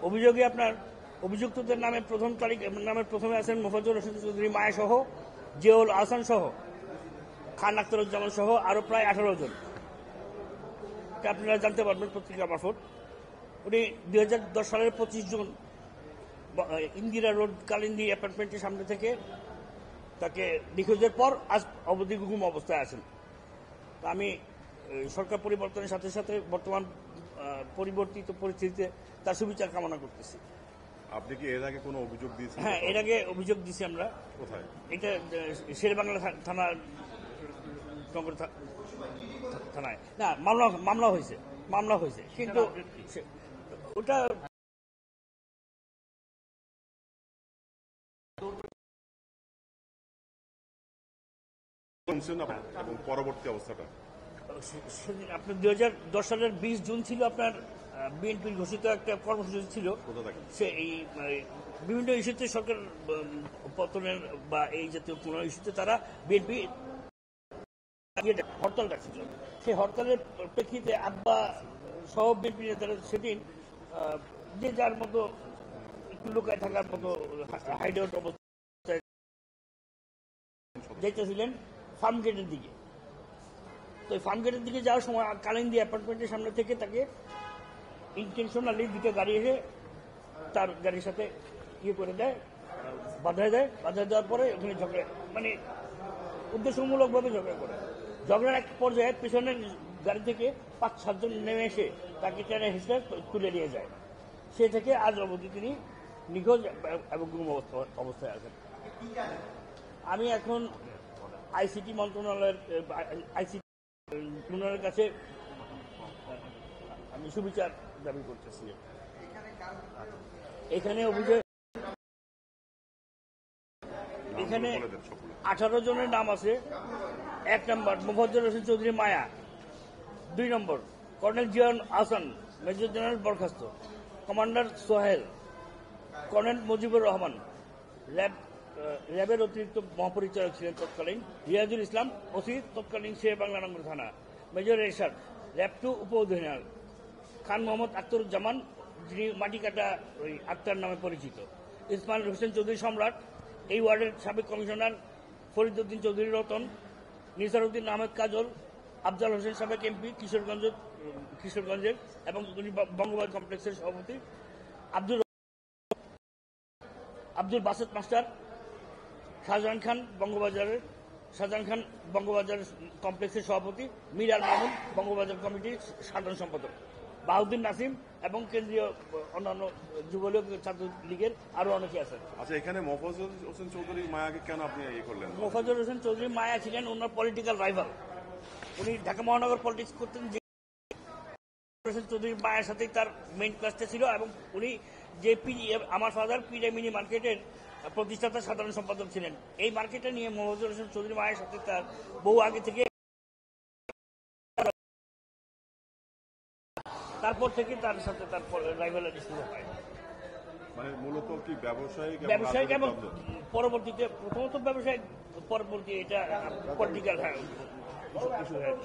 অভিযোগে আপনার অভিযুক্তদের নামে প্রথমে আছেন মোফাজ্জল হোসেন চৌধুরী মায়া সহ, জিয়াউল আহসান সহ, খান আখতারুজ্জামান সহ আরো প্রায় 18 জন। আপনারা জানতে পারবেন পত্রিকা মারফত। উনি 2010 সালের 25 জুন ইন্দিরা রোড কালিন্দী অ্যাপার্টমেন্টের সামনে থেকে তাকে নিখোঁজের পর আজ অবধি গুম অবস্থায় আছেন। আমি সরকার পরিবর্তনের সাথে সাথে বর্তমান পরিবর্তিত পরিস্থিতিতে তার সুবিচার কামনা করতেছি। আপনি কি এর আগে কোনো অভিযোগ দিয়েছেন? হ্যাঁ, এর আগে অভিযোগ দিয়েছি আমরা। কোথায়? এটা শেরেবাংলা থানা থানায়। না, মামলা হয়েছে কিন্তু ওটা এবং পরবর্তী অবস্থাটা আপনার 2010 সালের 20 জুন ছিল আপনার বিএনপির ঘোষিত একটা কর্মসূচি ছিল। সে এই বিভিন্ন ইস্যুতে সরকার পতনের বা এই জাতীয় কোন ইস্যুতে তারা বিএনপি হরতাল ডাকছিল। সেই হরতালের প্রেক্ষিতে আব্বা সহ বিএনপি নেতারা সেদিন যে যার মতো একটু লুকায় থাকার মতো হাইডআউট অবস্থায় যেতেছিলেন ফার্ম গেটের দিকে। তো ফার্ম গেটের দিকে যাওয়ার সময় কালিন্দী অ্যাপার্টমেন্টের সামনে থেকে তাকে ইন্টেনশনালি দুটো গাড়ি এসে তার গাড়ির সাথে করে দেয়, বাধা দেওয়ার পরে ওখানে ঝগড়া, মানে উদ্দেশ্যমূলকভাবে ঝগড়া করে। ঝগড়ার এক পর্যায়ে পেছনের গাড়ি থেকে 5-7 জন নেমে এসে তাকে টেনে হেসে তুলে নিয়ে যায়। সে থেকে আজ অবধি তিনি নিখোঁজ এবং গুম অবস্থায় আছেন। আমি এখন আইসিটি মন্ত্রণালয়ের কাছে আমি সুবিচার দাবি করতেছি। এখানে অভিযোগ, এখানে 18 জনের নাম আছে। 1 number Mofazzal Hossain Chowdhury Maya, 2 number colonel Ziaul Ahsan, major general বরখাস্ত, কমান্ডার সোহেল, কর্নেল মুজিবুর রহমান, র্যাবের অতিরিক্ত মহাপরিচালক ছিলেন তৎকালীন, রিয়াজুল ইসলাম ওসি তৎকালীন শেরেবাংলা নগর থানা, মেজর এরশাদ র্যাব 2 উপ অধিনায়ক, খান মোহাম্মদ আখতারুজ্জামান যিনি মাটিকাটা আক্তার নামে পরিচিত, ইসমাইল হোসেন চৌধুরী সম্রাট এই ওয়ার্ডের সাবেক কমিশনার, ফরিদ উদ্দিন চৌধুরী রতন, নিসার উদ্দিন আহমেদ কাজল, আফজাল হোসেন সাবেক এমপি কিশোরগঞ্জের এবং বঙ্গবন্ধু কমপ্লেক্সের সভাপতি, আব্দুল বাসেত মাস্টার, শাহজাহান খান বঙ্গবাজার কমপ্লেক্সের সভাপতি, মীর আল মামুন বঙ্গবাজার কমিটির সাধারণ সম্পাদক, বাহাউদ্দিন নাসিম এবং কেন্দ্রীয় অন্যান্য যুবলীগ ছাত্র লীগের আরো অনেকে আছেন। আচ্ছা, এখানে মোফাজ্জল হোসেন চৌধুরী মায়াকে কেন আপনি করলেন? মোফাজ্জল হোসেন চৌধুরী মায়া ছিলেন ওনার পলিটিক্যাল রাইভাল। উনি ঢাকা মহানগর পলিটিক্স করতেন। হোসেন চৌধুরী মায়ের সাথেই তার মেইন ক্লাসটা ছিল এবং উনি যে আমার ফাদার পিডে মিনি মার্কেটের প্রতিষ্ঠাতা সাধারণ সম্পাদক ছিলেন। এই মার্কেটে নিয়ে মোফাজ্জল হোসেন চৌধুরী মায়ের সাথে তার বহু আগে থেকে, তারপর থেকে তার সাথে তার রাইভালারি শুরু হয়। মানে মূলত কি ব্যবসায়িক এবং পরবর্তীতে প্রথমত ব্যবসায়িক, পরবর্তী এটা পলিটিক্যাল ইস্যু হয়।